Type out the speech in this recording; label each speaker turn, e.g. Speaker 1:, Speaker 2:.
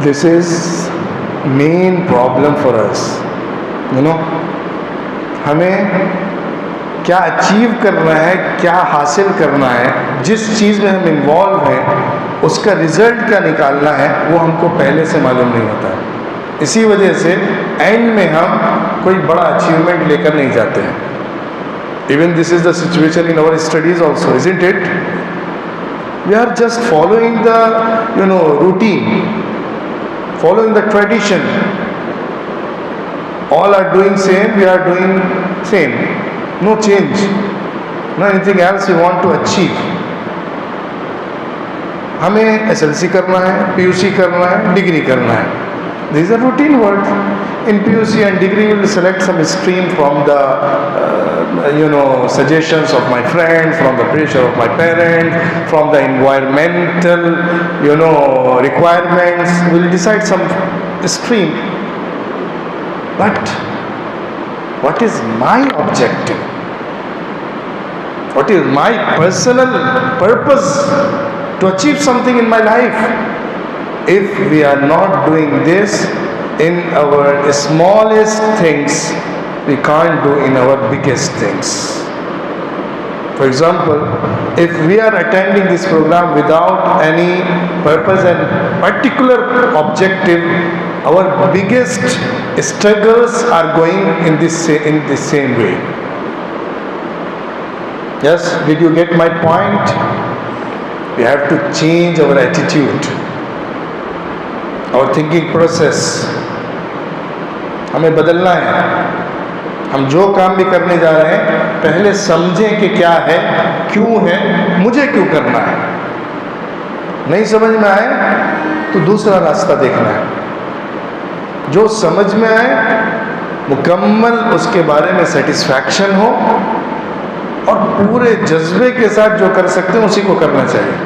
Speaker 1: This is main problem for us. हमें क्या achieve करना है, क्या हासिल करना है, जिस चीज़ में हम इन्वॉल्व हैं उसका रिज़ल्ट क्या निकालना है, वो हमको पहले से मालूम नहीं होता है। इसी वजह से एंड में हम कोई बड़ा अचीवमेंट लेकर नहीं जाते हैं। Even this is the situation in our studies also, isn't it? We are just following the routine, following the tradition. All are doing same, we are doing same. No change, no anything else we want to achieve. हमें SLC करना है, PUC करना है, degree करना है. These are routine work. In PUC and degree, we will select some stream from the suggestions of my friends, from the pressure of my parents, from the environmental requirements. We will decide some stream. But what is my objective? What is my personal purpose to achieve something in my life? If we are not doing this in our smallest things, we can't do in our biggest things. For example, if we are attending this program without any purpose and particular objective, our biggest struggles are going in this same way. Yes, did you get my point? We have to change our attitude, our thinking process. हमें बदलना है। हम जो काम भी करने जा रहे हैं पहले समझें कि क्या है, क्यों है, मुझे क्यों करना है। नहीं समझ में आए तो दूसरा रास्ता देखना है। जो समझ में आए, मुकम्मल उसके बारे में सेटिस्फैक्शन हो और पूरे जज्बे के साथ जो कर सकते हैं उसी को करना चाहिए।